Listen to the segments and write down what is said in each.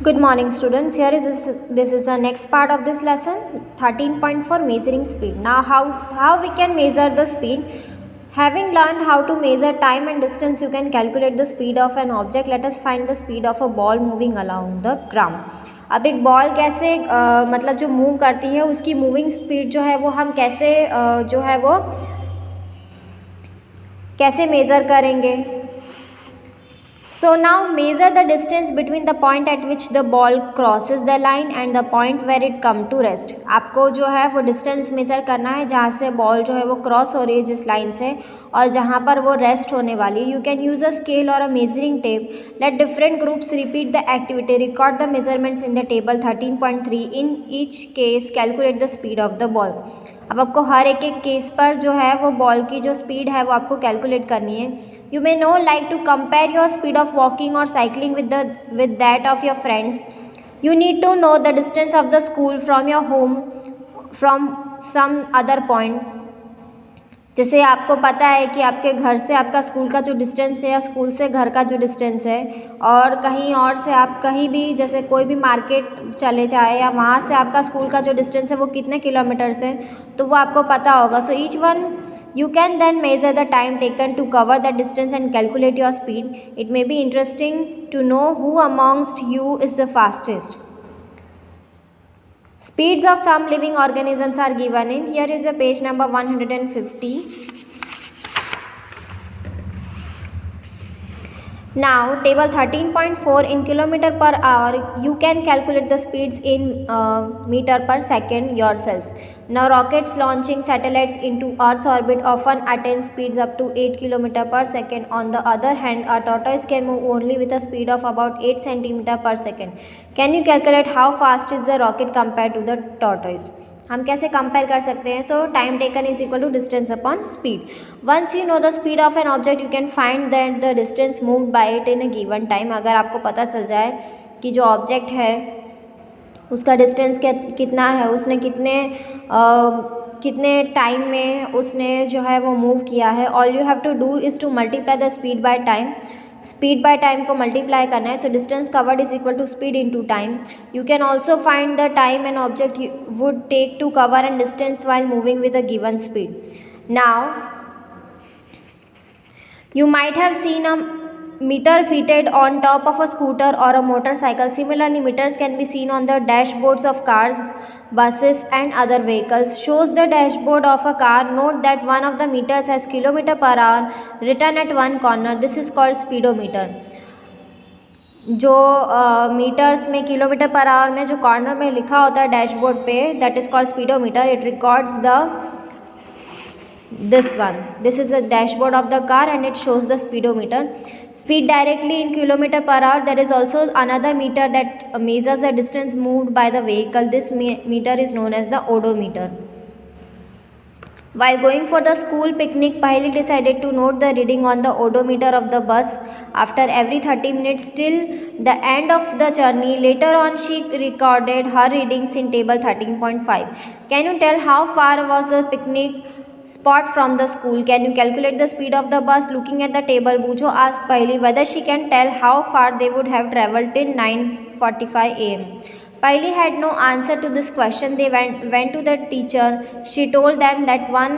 Good morning students. Here is this is the next part of this lesson 13.4 measuring speed. Now how we can measure the speed? Having learned how to measure time and distance, you can calculate the speed of an object. Let us find the speed of a ball moving along the ground. अब एक ball कैसे मतलब जो move करती है उसकी moving speed जो है वो हम कैसे जो है वो कैसे मेज़र करेंगे. So now measure the distance between the point at which the ball crosses the line and the point where it come to rest. आपको जो है वो डिस्टेंस मेज़र करना है जहाँ से बॉल जो है वो क्रॉस हो रही है जिस लाइन से और जहाँ पर वो रेस्ट होने वाली है. You can use a scale और a measuring tape. Let different groups repeat the activity. Record the measurements in the table 13.3. In each case calculate the speed of the ball. अब आपको हर एक केस पर जो है वो बॉल की जो स्पीड है वो आपको कैलकुलेट करनी है. You may know like to compare your speed of walking or cycling with that of your friends. You need to know the distance of the school from your home from some other point. जैसे आपको पता है कि आपके घर से आपका school का जो डिस्टेंस है या स्कूल से घर का जो डिस्टेंस है और कहीं और से आप कहीं भी जैसे कोई भी मार्केट चले जाए या वहाँ से आपका स्कूल का जो डिस्टेंस है वो कितने किलोमीटर्स है तो वो आपको पता होगा. So each one you can then measure the time taken to cover that distance and calculate your speed. It may be interesting to know who amongst you is the fastest. Speeds of some living organisms are given in. Here is a page number 150. Now table 13.4 in kilometer per hour. You can calculate the speeds in meter per second yourselves. Now rockets launching satellites into Earth's orbit often attain speeds up to 8 km per second. On the other hand, a tortoise can move only with a speed of about 8 cm per second. Can you calculate how fast is the rocket compared to the tortoise? हम कैसे compare कर सकते हैं. So time taken is equal to distance upon speed. Once you know the speed of an object you can find that the distance moved by it in a given time. अगर आपको पता चल जाए कि जो ऑब्जेक्ट है उसका distance कितना है, उसने कितने टाइम में उसने जो है वो मूव किया है. All you have to do is to multiply the speed by time. Speed by time को मल्टीप्लाई करना है. So distance covered is equal to speed into time. You can also find the time an object would take to cover an distance while moving with a given speed. Now you might have seen a meter fitted on top of a scooter or a motorcycle. Similarly, meters can be seen on the dashboards of cars, buses and other vehicles. Shows the dashboard of a car. Note that one of the meters has kilometer per hour written at one corner. This is called speedometer. जो metres में kilometre per hour में जो corner में लिखा होता है dashboard पे that is called speedometer. It records the this one. This is the dashboard of the car and it shows the speedometer. Speed directly in kilometer per hour. There is also another meter that measures the distance moved by the vehicle. This meter is known as the odometer. While going for the school picnic, Paheli decided to note the reading on the odometer of the bus after every 30 minutes till the end of the journey. Later on, she recorded her readings in table 13.5. Can you tell how far was the picnic spot from the school? Can you calculate the speed of the bus? Looking at the table, Bujo asked Paheli whether she can tell how far they would have travelled till 9:45 am. Paheli had no answer to this question. They went to the teacher. She told them that one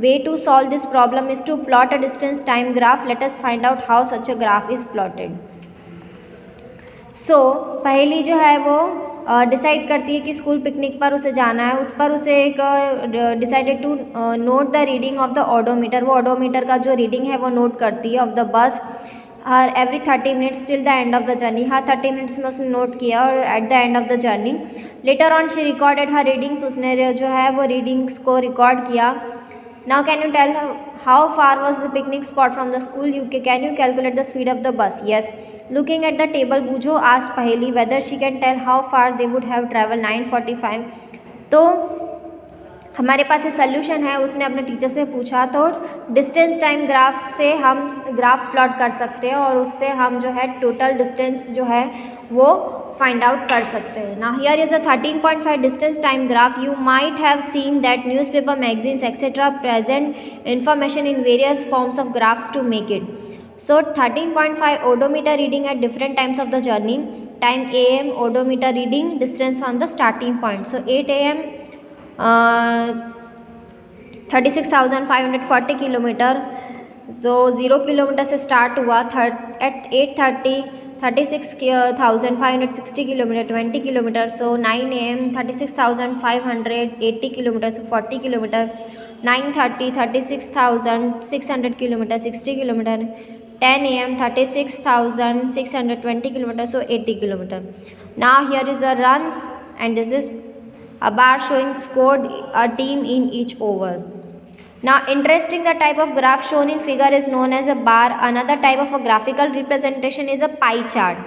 way to solve this problem is to plot a distance time graph. Let us find out how such a graph is plotted. So Paheli जो है वो decide करती है कि school picnic पर उसे जाना है. उस पर उसे एक decided to note the reading of the odometer. वो ओडोमीटर का जो रीडिंग है वो नोट करती है of the bus her every 30 minutes till the end of the journey. Her 30 minutes में उसने नोट किया और at the end of the journey later on she recorded her readings. उसने जो है वो रीडिंग्स को रिकॉर्ड किया. Now can you tell how far was the picnic spot from the school? Can you calculate the speed of the bus? Yes. Looking at the table, Bujo asked Paheli whether she can tell how far they would have traveled 9:45. तो हमारे पास ये solution है. उसने अपने teacher से पूछा तो distance time graph से हम ग्राफ प्लॉट कर सकते हैं और उससे हम जो है टोटल डिस्टेंस जो है वो फाइंड आउट कर सकते हैं. Now here is a 13.5 distance time graph. You might have seen that newspaper, magazines etcetera present information in various forms of graphs to make it. So 13.5 odometer reading at different times of the journey. time AM, odometer reading, distance on the starting point. So 8 AM 36,540 kilometre, तो 0 kilometre से start हुआ at 8:30 36,560 kilometre 20 kilometre. So 9 AM 36,580 kilometre, so 40 kilometre. 9:30 36,600 kilometre 60 kilometre. 10 AM 36,620 kilometer, so 80 kilometer. Now here is the runs, and this is a bar showing scored a team in each over. Now interesting, the type of graph shown in figure is known as a bar. Another type of a graphical representation is a pie chart.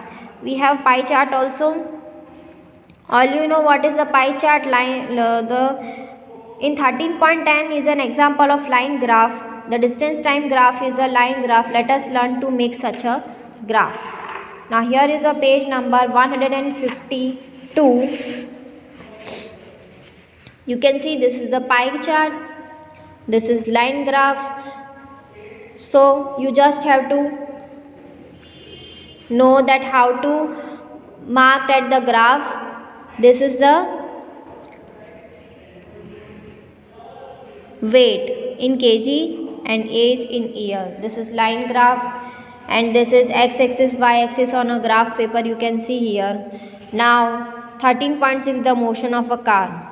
We have pie chart also. All you know what is the pie chart line. In 13.10 is an example of line graph. The distance time graph is a line graph. Let us learn to make such a graph. Now here is a page number 152. You can see this is the pie chart. This is line graph. So you just have to know that how to mark at the graph. This is the weight in kg and age in year. This is line graph, and this is x-axis, y-axis on a graph paper. You can see here. Now 13.6, the motion of a car.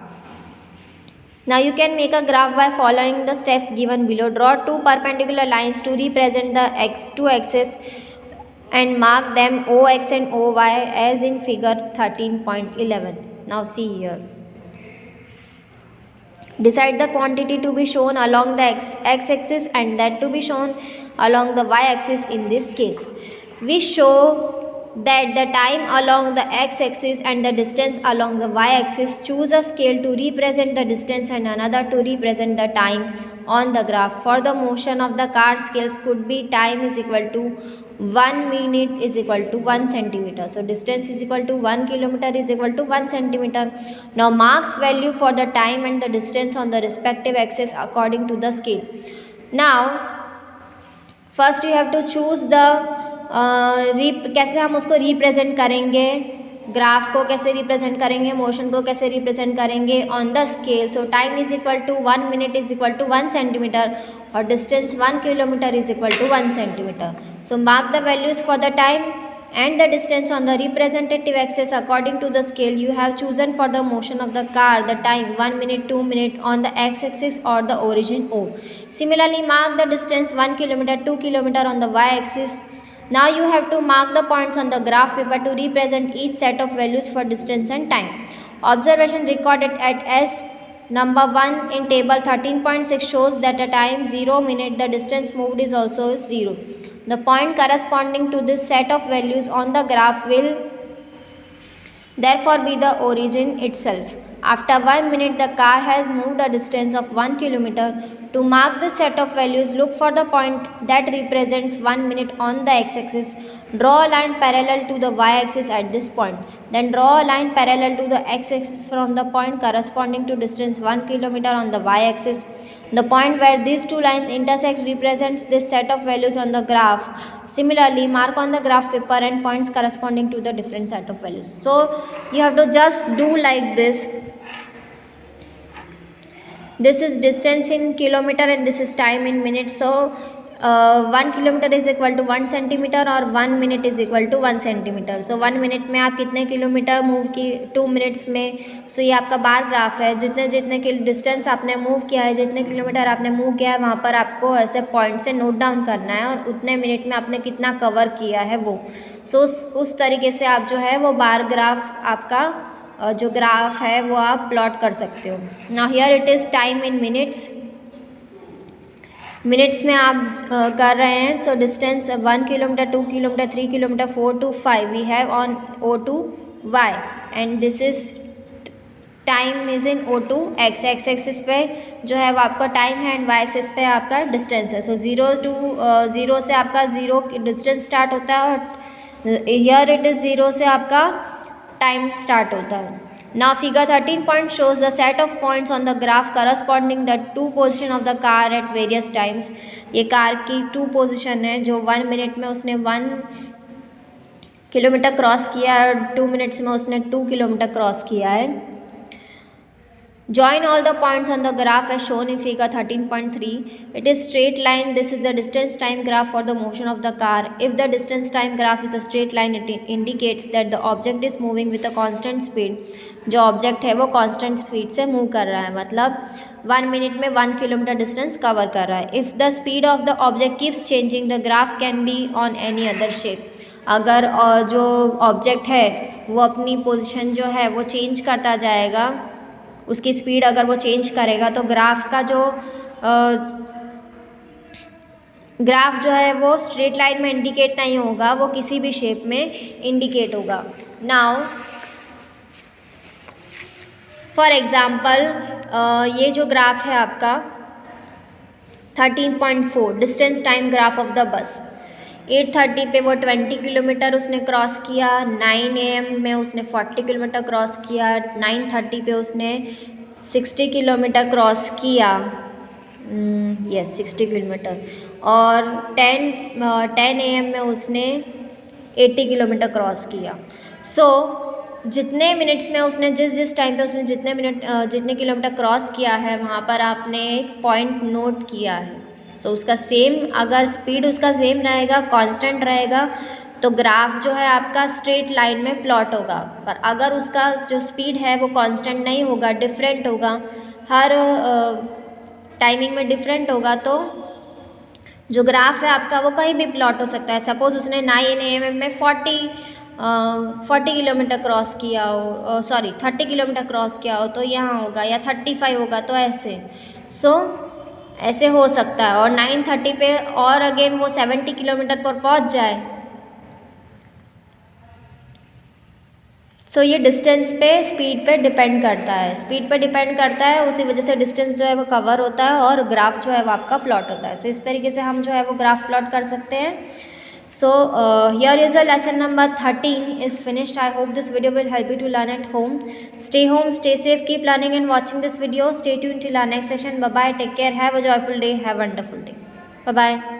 Now you can make a graph by following the steps given below. Draw two perpendicular lines to represent the two axes and mark them OX and OY as in figure 13.11. Now see here. Decide the quantity to be shown along the x-axis and that to be shown along the y-axis. In this case, we show that the time along the x-axis and the distance along the y-axis. Choose a scale to represent the distance and another to represent the time on the graph. For the motion of the car, scales could be time is equal to 1 minute is equal to 1 centimeter. So distance is equal to 1 kilometer is equal to 1 centimeter. Now marks value for the time and the distance on the respective axis according to the scale. Now first you have to choose the कैसे हम उसको represent करेंगे, graph को कैसे represent करेंगे, motion को कैसे represent करेंगे on the scale. So time is equal to 1 minute is equal to 1 centimetre और distance 1 kilometre is equal to 1 centimetre. So mark the values for the time and the distance on the representative axis according to the scale you have chosen. For the motion of the car, the time 1 minute 2 minute on the x-axis or the origin O. Similarly, mark the distance 1 kilometer 2 kilometer on the y-axis. Now you have to mark the points on the graph paper to represent each set of values for distance and time. Observation recorded at S number 1 in table 13.6 shows that the time 0 minute, the distance moved is also 0. The point corresponding to this set of values on the graph will therefore be the origin itself. After 1 minute, the car has moved a distance of 1 kilometer. To mark this set of values, look for the point that represents 1 minute on the x-axis. Draw a line parallel to the y-axis at this point. Then draw a line parallel to the x-axis from the point corresponding to distance 1 kilometer on the y-axis. The point where these two lines intersect represents this set of values on the graph. Similarly, mark on the graph paper and points corresponding to the different set of values. So you have to just do like this. This is distance in kilometer and this is time in minutes. So 1 kilometre is equal to 1 centimetre और 1 minute is equal to 1 centimetre. So 1 minute में आप कितने kilometre move की 2 minutes में. सो ये आपका bar graph है. जितने जितने डिस्टेंस आपने मूव किया है, जितने किलोमीटर आपने मूव किया है, वहाँ पर आपको ऐसे पॉइंट से नोट डाउन करना है और उतने मिनट में आपने कितना कवर किया है वो. सो उस तरीके से आप जो है वो बार ग्राफ आपका जो ग्राफ है वो आप प्लॉट कर सकते हो. Now here it is time in minutes. Minutes में आप कर रहे हैं. So distance 1 kilometre 2 kilometre 3 kilometre 4 to 5 we have on O to Y and this is time is in O to X. X axis पे जो है वो आपका टाइम है एंड Y एक्सिस पे आपका डिस्टेंस है. सो 0 से आपका 0 डिस्टेंस स्टार्ट होता है और हियर इट इज़ 0 से आपका टाइम स्टार्ट होता है. Now figure 13 point shows the set of points on the graph corresponding the two position of the car at various times. ये कार की 2 पोजिशन है जो 1 मिनट में उसने 1 किलोमीटर क्रॉस किया है, 2 मिनट्स में उसने 2 किलोमीटर क्रॉस किया है। Join all the points on the graph as shown in figure 13.3. It is straight line. This is the distance time graph for the motion of the car. If the distance time graph is a straight line, it indicates that the object is moving with a constant speed. जो object है वो constant speed से move कर रहा है, मतलब 1 minute में 1 kilometre distance cover कर रहा है। If the speed of the object keeps changing, the graph can be on any other shape. अगर जो ऑब्जेक्ट है वो अपनी पोजीशन जो है वो चेंज करता जाएगा, उसकी स्पीड अगर वो चेंज करेगा तो ग्राफ का जो ग्राफ जो है वो स्ट्रेट लाइन में इंडिकेट नहीं होगा, वो किसी भी शेप में इंडिकेट होगा। नाउ फॉर एग्ज़ाम्पल ये जो ग्राफ है आपका 13.4 distance time graph of the bus, 8:30 पे वो 20 किलोमीटर उसने क्रॉस किया, 9 AM में उसने 40 किलोमीटर क्रॉस किया, 9:30 पे उसने 60 किलोमीटर क्रॉस किया, यस 60 किलोमीटर, और 10 AM में उसने 80 किलोमीटर क्रॉस किया। सो जितने मिनट्स में उसने जिस टाइम पे उसने जितने किलोमीटर क्रॉस किया है वहाँ पर आपने एक पॉइंट नोट किया है। सो उसका सेम, अगर स्पीड उसका सेम रहेगा, कांस्टेंट रहेगा, तो ग्राफ जो है आपका स्ट्रेट लाइन में प्लॉट होगा। पर अगर उसका जो स्पीड है वो कांस्टेंट नहीं होगा, डिफरेंट होगा, हर टाइमिंग में डिफरेंट होगा, तो जो ग्राफ है आपका वो कहीं भी प्लॉट हो सकता है। सपोज़ उसने 9 AM में 40 किलोमीटर क्रॉस किया हो, 30 किलोमीटर क्रॉस किया हो तो यहाँ होगा, या 35 होगा तो ऐसे। सो ऐसे हो सकता है। और 9:30 पे और अगेन वो 70 किलोमीटर पर पहुँच जाए, सो ये डिस्टेंस पे, स्पीड पे डिपेंड करता है, स्पीड पे डिपेंड करता है, उसी वजह से डिस्टेंस जो है वो कवर होता है और ग्राफ जो है वो आपका प्लॉट होता है। सो इस तरीके से हम जो है वो ग्राफ प्लॉट कर सकते हैं। So here is a lesson number 13 is finished. I hope this video will help you to learn at home. Stay home, stay safe, keep learning and watching this video. Stay tuned till our next session. Bye bye, take care, have a joyful day, have a wonderful day. Bye bye.